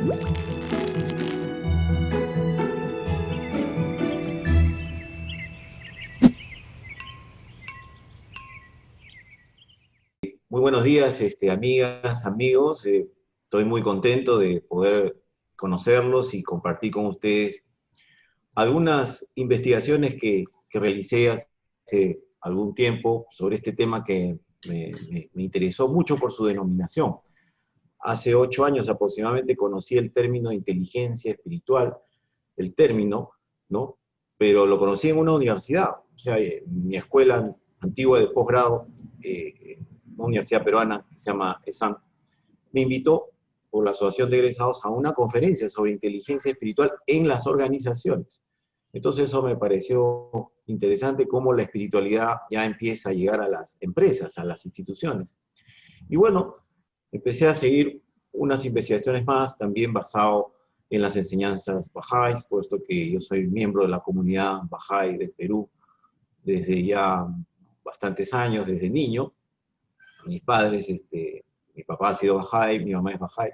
Muy buenos días, amigas, amigos. Estoy muy contento de poder conocerlos y compartir con ustedes algunas investigaciones que realicé hace algún tiempo sobre este tema que me interesó mucho por su denominación. Hace 8 años aproximadamente conocí el término de inteligencia espiritual, el término, ¿no? Pero lo conocí en una universidad, o sea, mi escuela antigua de posgrado, una universidad peruana que se llama ESAN, me invitó por la Asociación de Egresados a una conferencia sobre inteligencia espiritual en las organizaciones. Entonces eso me pareció interesante, cómo la espiritualidad ya empieza a llegar a las empresas, a las instituciones. Y bueno, empecé a seguir unas investigaciones más, también basado en las enseñanzas Bahá'ís, puesto que yo soy miembro de la comunidad Bahá'í del Perú desde ya bastantes años, desde niño. Mis padres, mi papá ha sido Bahá'í, mi mamá es Bahá'í,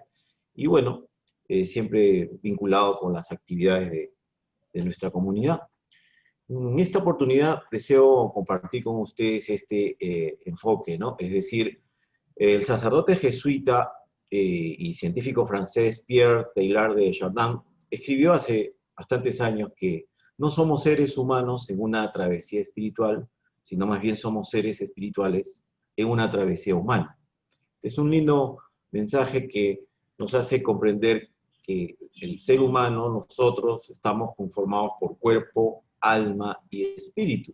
y bueno, siempre vinculado con las actividades de nuestra comunidad. En esta oportunidad deseo compartir con ustedes este enfoque, ¿no? Es decir, el sacerdote jesuita y científico francés Pierre Teilhard de Chardin escribió hace bastantes años que no somos seres humanos en una travesía espiritual, sino más bien somos seres espirituales en una travesía humana. Es un lindo mensaje que nos hace comprender que el ser humano, nosotros, estamos conformados por cuerpo, alma y espíritu.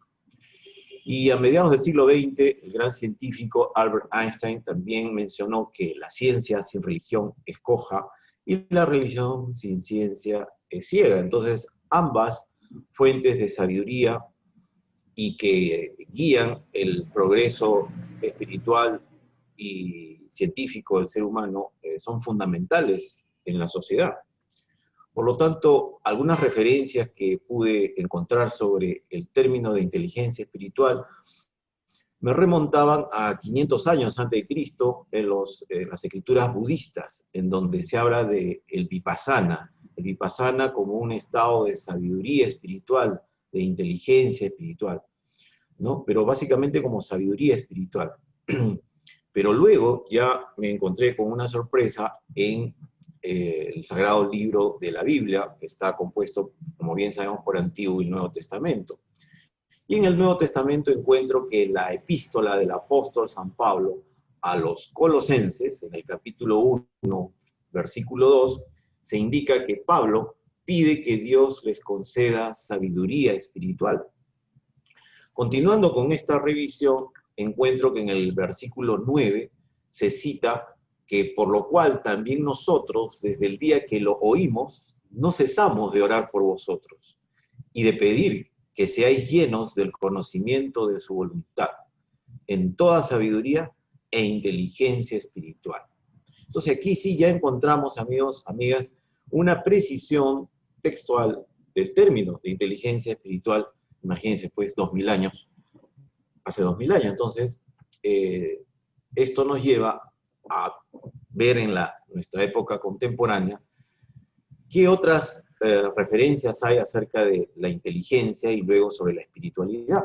Y a mediados del siglo XX, el gran científico Albert Einstein también mencionó que la ciencia sin religión es coja y la religión sin ciencia es ciega. Entonces, ambas fuentes de sabiduría y que guían el progreso espiritual y científico del ser humano son fundamentales en la sociedad. Por lo tanto, algunas referencias que pude encontrar sobre el término de inteligencia espiritual me remontaban a 500 años antes de Cristo en las escrituras budistas, en donde se habla de el vipassana como un estado de sabiduría espiritual, de inteligencia espiritual, ¿no? Pero básicamente como sabiduría espiritual. Pero luego ya me encontré con una sorpresa en el sagrado libro de la Biblia, que está compuesto, como bien sabemos, por Antiguo y Nuevo Testamento. Y en el Nuevo Testamento encuentro que la epístola del apóstol San Pablo a los colosenses, en el capítulo 1, versículo 2, se indica que Pablo pide que Dios les conceda sabiduría espiritual. Continuando con esta revisión, encuentro que en el versículo 9 se cita que por lo cual también nosotros, desde el día que lo oímos, no cesamos de orar por vosotros y de pedir que seáis llenos del conocimiento de su voluntad, en toda sabiduría e inteligencia espiritual. Entonces aquí sí ya encontramos, amigos, amigas, una precisión textual del término de inteligencia espiritual. Imagínense, pues, 2000 años, hace 2000 años. Entonces, esto nos lleva a ver en nuestra época contemporánea qué otras referencias hay acerca de la inteligencia y luego sobre la espiritualidad.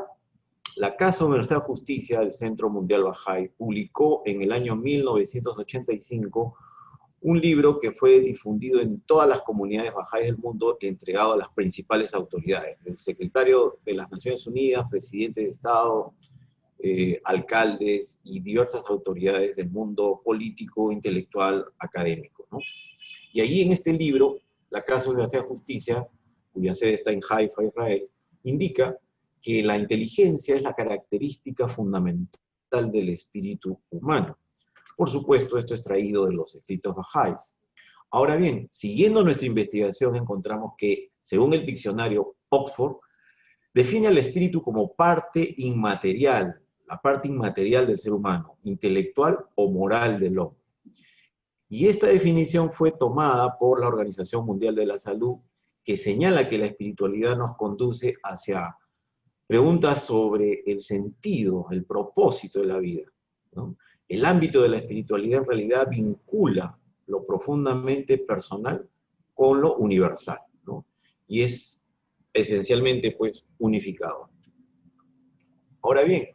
La Casa Universal de Justicia del Centro Mundial Bahá'í publicó en el año 1985 un libro que fue difundido en todas las comunidades bahá'ís del mundo y entregado a las principales autoridades, el secretario de las Naciones Unidas, presidente de Estado, alcaldes y diversas autoridades del mundo político, intelectual, académico, ¿no? Y allí en este libro, la Casa Universal de Justicia, cuya sede está en Haifa, Israel, indica que la inteligencia es la característica fundamental del espíritu humano. Por supuesto, esto es traído de los escritos bahá'ís. Ahora bien, siguiendo nuestra investigación, encontramos que, según el diccionario Oxford, define al espíritu como parte inmaterial, la parte inmaterial del ser humano, intelectual o moral del hombre. Y esta definición fue tomada por la Organización Mundial de la Salud, que señala que la espiritualidad nos conduce hacia preguntas sobre el sentido, el propósito de la vida, ¿no? El ámbito de la espiritualidad en realidad vincula lo profundamente personal con lo universal, ¿no? Y es esencialmente, pues, unificado. Ahora bien,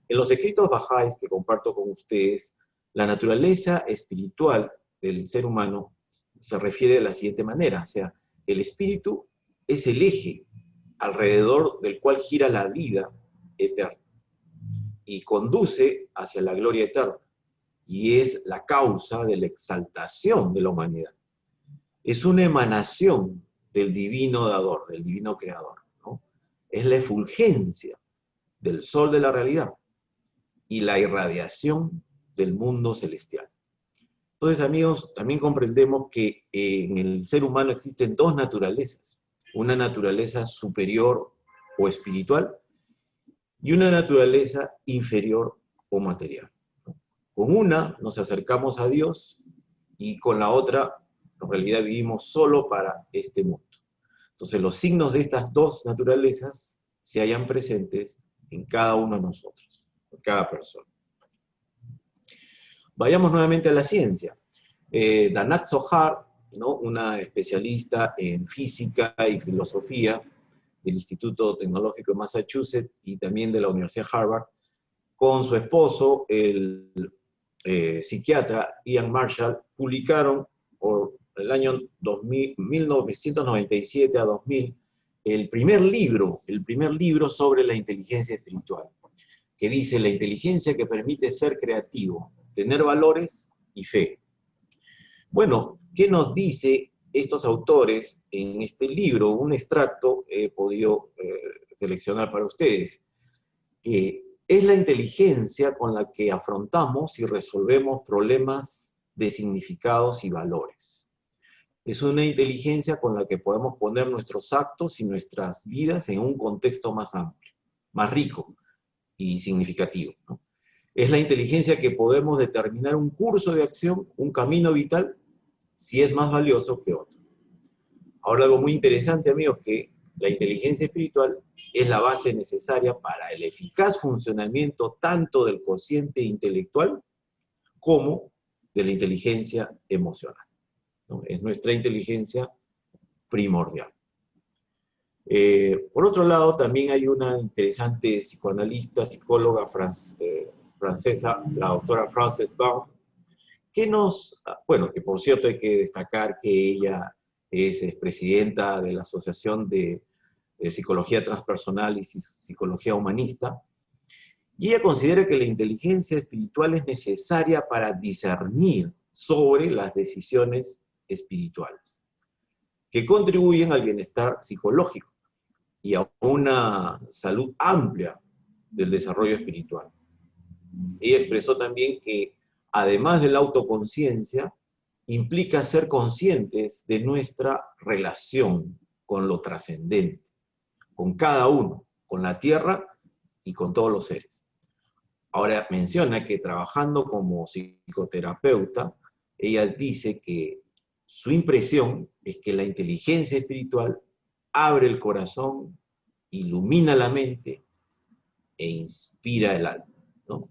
en los escritos bahá'ís que comparto con ustedes, la naturaleza espiritual del ser humano se refiere de la siguiente manera, o sea, el espíritu es el eje alrededor del cual gira la vida eterna y conduce hacia la gloria eterna, y es la causa de la exaltación de la humanidad. Es una emanación del divino dador, del divino creador, ¿no? Es la efulgencia del sol de la realidad y la irradiación del mundo celestial. Entonces, amigos, también comprendemos que en el ser humano existen dos naturalezas, una naturaleza superior o espiritual y una naturaleza inferior o material. Con una nos acercamos a Dios y con la otra, en realidad, vivimos solo para este mundo. Entonces, los signos de estas dos naturalezas se hallan presentes en cada uno de nosotros, en cada persona. Vayamos nuevamente a la ciencia. Danat Zohar, ¿no?, una especialista en física y filosofía del Instituto Tecnológico de Massachusetts y también de la Universidad de Harvard, con su esposo, el psiquiatra Ian Marshall, publicaron por el año 1997 a 2000 el primer libro sobre la inteligencia espiritual, que dice: la inteligencia que permite ser creativo, tener valores y fe. Bueno, ¿qué nos dice estos autores en este libro? Un extracto he podido seleccionar para ustedes, que es la inteligencia con la que afrontamos y resolvemos problemas de significados y valores. Es una inteligencia con la que podemos poner nuestros actos y nuestras vidas en un contexto más amplio, más rico y significativo, ¿no? Es la inteligencia que podemos determinar un curso de acción, un camino vital, si es más valioso que otro. Ahora, algo muy interesante, amigos, que la inteligencia espiritual es la base necesaria para el eficaz funcionamiento tanto del cociente intelectual como de la inteligencia emocional, ¿no? Es nuestra inteligencia primordial. Por otro lado, también hay una interesante psicoanalista, psicóloga francesa, la doctora Frances Baum, que que por cierto hay que destacar que ella es presidenta de la Asociación de Psicología Transpersonal y Psicología Humanista, y ella considera que la inteligencia espiritual es necesaria para discernir sobre las decisiones espirituales, que contribuyen al bienestar psicológico y a una salud amplia del desarrollo espiritual. Ella expresó también que, además de la autoconciencia, implica ser conscientes de nuestra relación con lo trascendente, con cada uno, con la tierra y con todos los seres. Ahora menciona que trabajando como psicoterapeuta, ella dice que su impresión es que la inteligencia espiritual abre el corazón, ilumina la mente e inspira el alma, ¿no?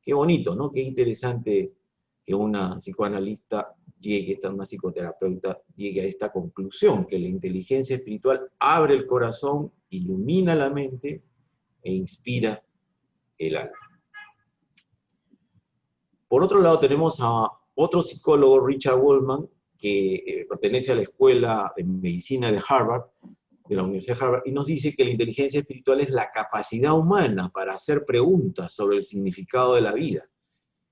Qué bonito, ¿no? Qué interesante que una psicoanalista una psicoterapeuta llegue a esta conclusión, que la inteligencia espiritual abre el corazón, ilumina la mente e inspira el alma. Por otro lado, tenemos a otro psicólogo, Richard Wallman, que pertenece a la Escuela de Medicina de Harvard, de la Universidad de Harvard, y nos dice que la inteligencia espiritual es la capacidad humana para hacer preguntas sobre el significado de la vida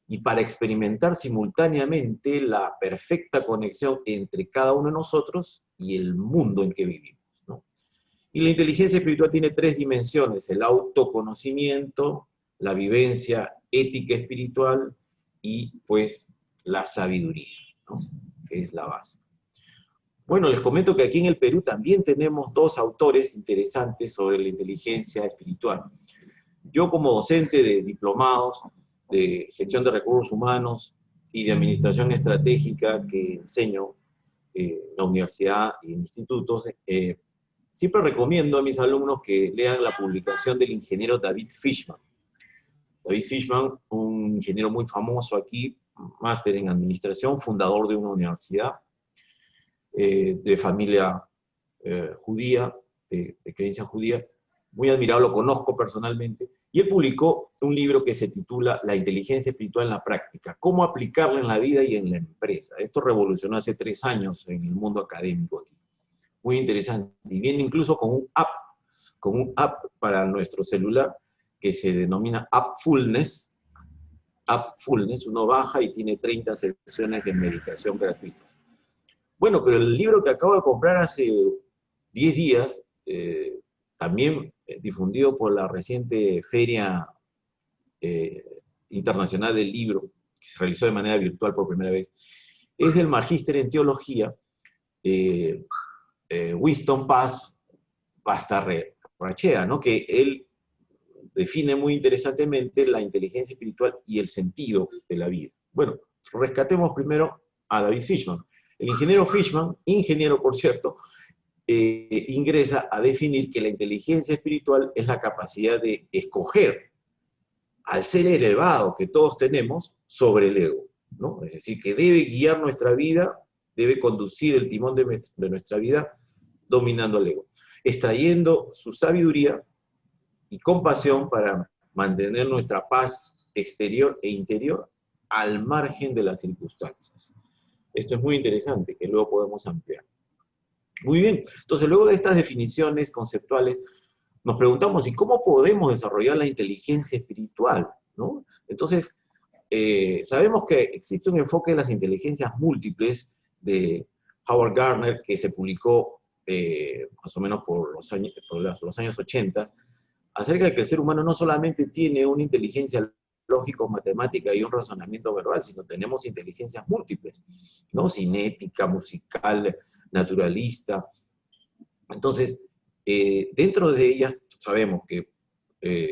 y para experimentar simultáneamente la perfecta conexión entre cada uno de nosotros y el mundo en que vivimos, ¿no? Y la inteligencia espiritual tiene tres dimensiones: el autoconocimiento, la vivencia ética espiritual y, pues, la sabiduría, ¿no?, que es la base. Bueno, les comento que aquí en el Perú también tenemos dos autores interesantes sobre la inteligencia espiritual. Yo, como docente de diplomados de gestión de recursos humanos y de administración estratégica que enseño en la universidad y en institutos, siempre recomiendo a mis alumnos que lean la publicación del ingeniero David Fishman. David Fishman, un ingeniero muy famoso aquí, máster en administración, fundador de una universidad, de familia judía, de creencia judía, muy admirado, lo conozco personalmente, y él publicó un libro que se titula La inteligencia espiritual en la práctica, cómo aplicarla en la vida y en la empresa. Esto revolucionó hace 3 años en el mundo académico aquí. Muy interesante. Y viene incluso con un app para nuestro celular que se denomina Appfulness. Appfulness, uno baja y tiene 30 sesiones de meditación gratuitas. Bueno, pero el libro que acabo de comprar hace 10 días, también difundido por la reciente Feria Internacional del Libro, que se realizó de manera virtual por primera vez, es del Magíster en Teología, Winston Pastarrechea, ¿no? Que él define muy interesantemente la inteligencia espiritual y el sentido de la vida. Bueno, rescatemos primero a David Fishman. El ingeniero Fishman, ingeniero por cierto, ingresa a definir que la inteligencia espiritual es la capacidad de escoger al ser elevado que todos tenemos sobre el ego, ¿no? Es decir, que debe guiar nuestra vida, debe conducir el timón de nuestra vida dominando al ego, extrayendo su sabiduría y compasión para mantener nuestra paz exterior e interior al margen de las circunstancias. Esto es muy interesante, que luego podemos ampliar. Muy bien, entonces luego de estas definiciones conceptuales, nos preguntamos, ¿y cómo podemos desarrollar la inteligencia espiritual? ¿No? Entonces, sabemos que existe un enfoque de las inteligencias múltiples de Howard Gardner, que se publicó más o menos por los años 80, acerca de que el ser humano no solamente tiene una inteligencia lógico-matemática y un razonamiento verbal, sino tenemos inteligencias múltiples, ¿no? Cinética, musical, naturalista. Entonces, dentro de ellas sabemos que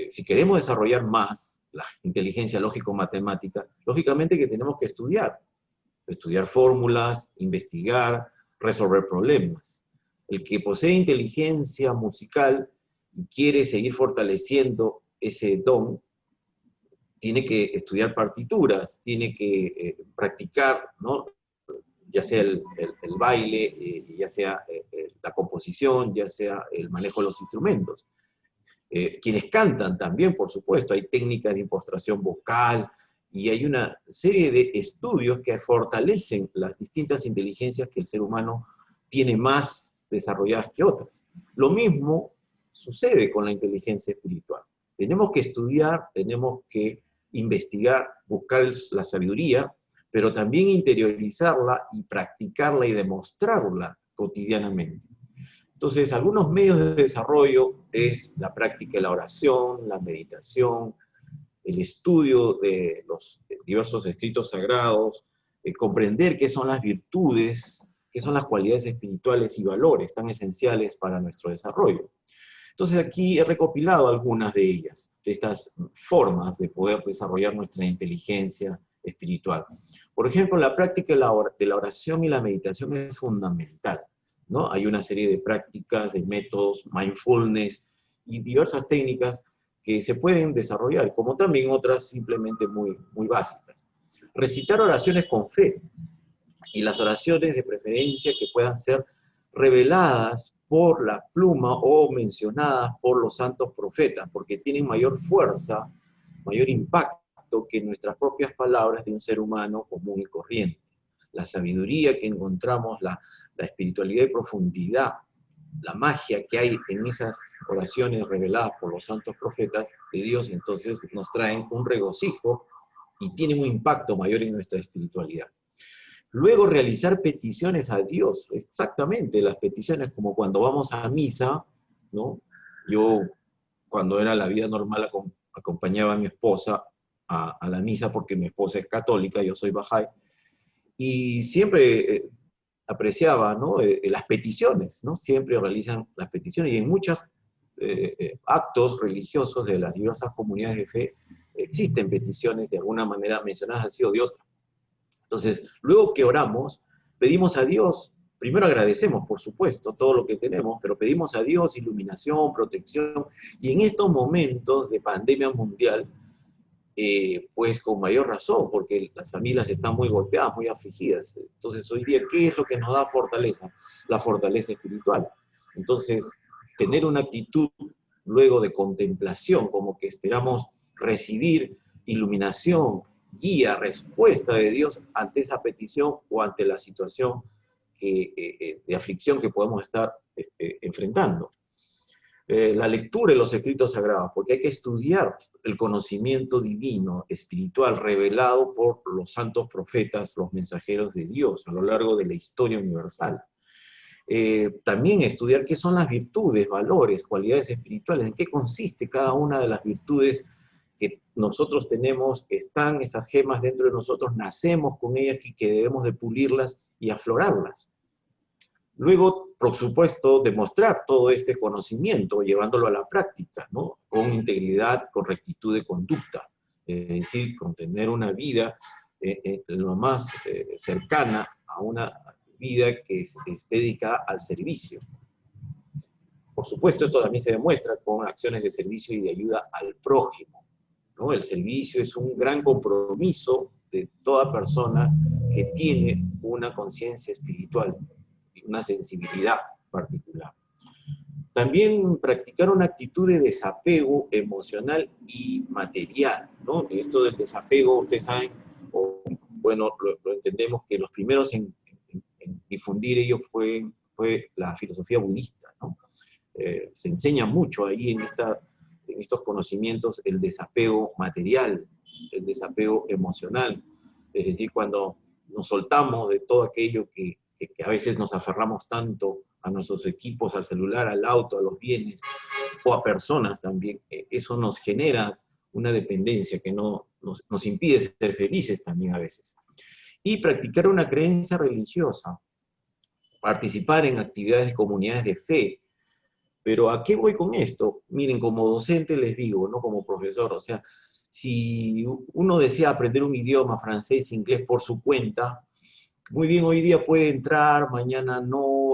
si queremos desarrollar más la inteligencia lógico-matemática, lógicamente que tenemos que estudiar fórmulas, investigar, resolver problemas. El que posee inteligencia musical y quiere seguir fortaleciendo ese don, tiene que estudiar partituras, tiene que practicar, ¿no? Ya sea el baile, ya sea la composición, ya sea el manejo de los instrumentos. Quienes cantan también, por supuesto, hay técnicas de impostración vocal y hay una serie de estudios que fortalecen las distintas inteligencias que el ser humano tiene más desarrolladas que otras. Lo mismo sucede con la inteligencia espiritual. Tenemos que estudiar, tenemos que investigar, buscar la sabiduría, pero también interiorizarla y practicarla y demostrarla cotidianamente. Entonces, algunos medios de desarrollo es la práctica de la oración, la meditación, el estudio de los diversos escritos sagrados, comprender qué son las virtudes, qué son las cualidades espirituales y valores tan esenciales para nuestro desarrollo. Entonces aquí he recopilado algunas de ellas, de estas formas de poder desarrollar nuestra inteligencia espiritual. Por ejemplo, la práctica de la oración y la meditación es fundamental, ¿no? Hay una serie de prácticas, de métodos, mindfulness y diversas técnicas que se pueden desarrollar, como también otras simplemente muy básicas. Recitar oraciones con fe, y las oraciones de preferencia que puedan ser reveladas por la pluma o mencionadas por los santos profetas, porque tienen mayor fuerza, mayor impacto que nuestras propias palabras de un ser humano común y corriente. La sabiduría que encontramos, la espiritualidad y profundidad, la magia que hay en esas oraciones reveladas por los santos profetas de Dios, entonces nos traen un regocijo y tienen un impacto mayor en nuestra espiritualidad. Luego realizar peticiones a Dios, exactamente, las peticiones como cuando vamos a misa, ¿no? Yo, cuando era la vida normal, acompañaba a mi esposa a la misa porque mi esposa es católica, yo soy Bahá'í, y siempre apreciaba, ¿no? Las peticiones, ¿no? Siempre realizan las peticiones, y en muchos actos religiosos de las diversas comunidades de fe existen peticiones de alguna manera mencionadas así o de otra. Entonces, luego que oramos, pedimos a Dios, primero agradecemos, por supuesto, todo lo que tenemos, pero pedimos a Dios iluminación, protección, y en estos momentos de pandemia mundial, pues con mayor razón, porque las familias están muy golpeadas, muy afligidas. Entonces, hoy día, ¿qué es lo que nos da fortaleza? La fortaleza espiritual. Entonces, tener una actitud luego de contemplación, como que esperamos recibir iluminación, guía, respuesta de Dios ante esa petición o ante la situación de aflicción que podemos estar enfrentando. La lectura de los escritos sagrados, porque hay que estudiar el conocimiento divino, espiritual, revelado por los santos profetas, los mensajeros de Dios a lo largo de la historia universal. También estudiar qué son las virtudes, valores, cualidades espirituales, en qué consiste cada una de las virtudes que nosotros tenemos, están esas gemas dentro de nosotros, nacemos con ellas y que debemos de pulirlas y aflorarlas. Luego, por supuesto, demostrar todo este conocimiento, llevándolo a la práctica, ¿no? Con integridad, con rectitud de conducta, es decir, con tener una vida lo más cercana a una vida que esté dedicada al servicio. Por supuesto, esto también se demuestra con acciones de servicio y de ayuda al prójimo, ¿no? El servicio es un gran compromiso de toda persona que tiene una conciencia espiritual, una sensibilidad particular. También practicar una actitud de desapego emocional y material, ¿no? Esto del desapego, ustedes saben, o bueno, lo entendemos que los primeros en difundir ello fue la filosofía budista, ¿no? Se enseña mucho ahí en estos conocimientos el desapego material, el desapego emocional, es decir, cuando nos soltamos de todo aquello que a veces nos aferramos tanto a nuestros equipos, al celular, al auto, a los bienes, o a personas también, eso nos genera una dependencia que nos impide ser felices también a veces. Y practicar una creencia religiosa, participar en actividades de comunidades de fe. Pero ¿a qué voy con esto? Miren, como docente les digo, no como profesor, o sea, si uno desea aprender un idioma, francés, inglés, por su cuenta, muy bien, hoy día puede entrar, mañana no,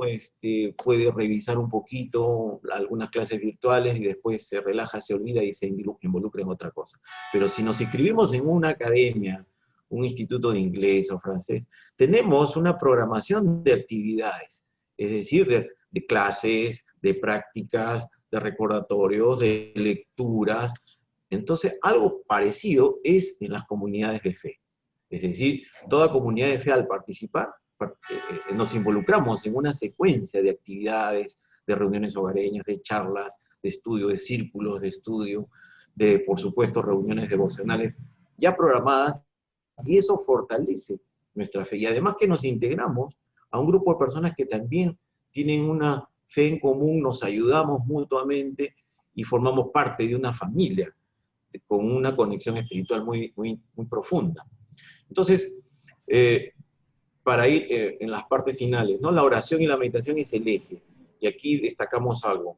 puede revisar un poquito algunas clases virtuales y después se relaja, se olvida y se involucra en otra cosa. Pero si nos inscribimos en una academia, un instituto de inglés o francés, tenemos una programación de actividades, es decir, de clases, de prácticas, de recordatorios, de lecturas. Entonces, algo parecido es en las comunidades de fe. Es decir, toda comunidad de fe al participar, nos involucramos en una secuencia de actividades, de reuniones hogareñas, de charlas, de estudio, de círculos de estudio, de, por supuesto, reuniones devocionales ya programadas, y eso fortalece nuestra fe. Y además que nos integramos a un grupo de personas que también tienen una fe en común, nos ayudamos mutuamente y formamos parte de una familia con una conexión espiritual muy, muy, muy profunda. Entonces, para ir en las partes finales, ¿no? La oración y la meditación es el eje. Y aquí destacamos algo.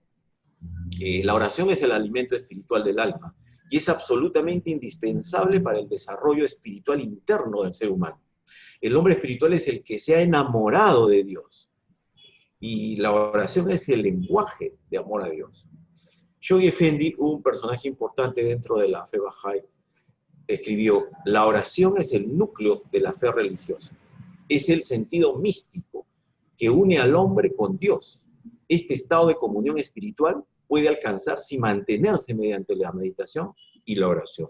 La oración es el alimento espiritual del alma y es absolutamente indispensable para el desarrollo espiritual interno del ser humano. El hombre espiritual es el que se ha enamorado de Dios. Y la oración es el lenguaje de amor a Dios. Shoghi Effendi, un personaje importante dentro de la fe Bahá'í, escribió: la oración es el núcleo de la fe religiosa. Es el sentido místico que une al hombre con Dios. Este estado de comunión espiritual puede alcanzarse y mantenerse mediante la meditación y la oración.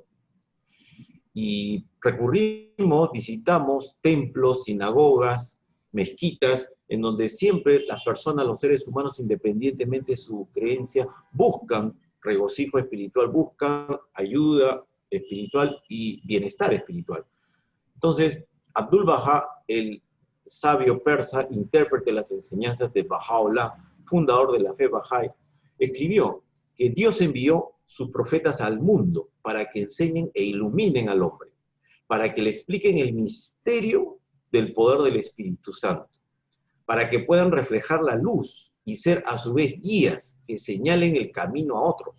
Y recurrimos, visitamos templos, sinagogas, mezquitas, en donde siempre las personas, los seres humanos, independientemente de su creencia, buscan regocijo espiritual, buscan ayuda espiritual y bienestar espiritual. Entonces, Abdul Baha, el sabio persa, intérprete de las enseñanzas de Baha'u'lláh, fundador de la fe Bahá'í, escribió que Dios envió sus profetas al mundo para que enseñen e iluminen al hombre, para que le expliquen el misterio del poder del Espíritu Santo, para que puedan reflejar la luz y ser a su vez guías que señalen el camino a otros.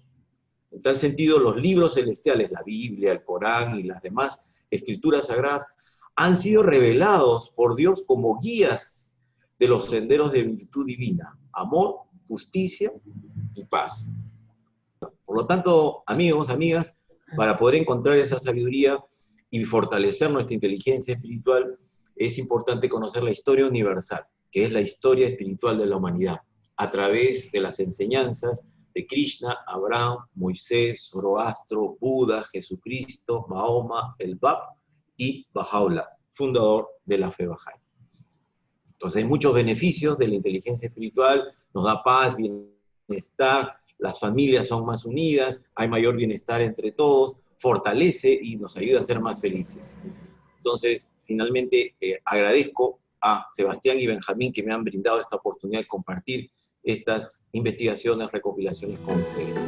En tal sentido, los libros celestiales, la Biblia, el Corán y las demás escrituras sagradas, han sido revelados por Dios como guías de los senderos de virtud divina, amor, justicia y paz. Por lo tanto, amigos, amigas, Para poder encontrar esa sabiduría y fortalecer nuestra inteligencia espiritual, es importante conocer la historia universal, que es la historia espiritual de la humanidad, a través de las enseñanzas de Krishna, Abraham, Moisés, Zoroastro, Buda, Jesucristo, Mahoma, el Bab y Baha'u'lláh, fundador de la fe Bahá'í. Entonces hay muchos beneficios de la inteligencia espiritual, nos da paz, bienestar, las familias son más unidas, hay mayor bienestar entre todos, fortalece y nos ayuda a ser más felices. Entonces, finalmente, agradezco a Sebastián y Benjamín que me han brindado esta oportunidad de compartir estas investigaciones, recopilaciones con ustedes.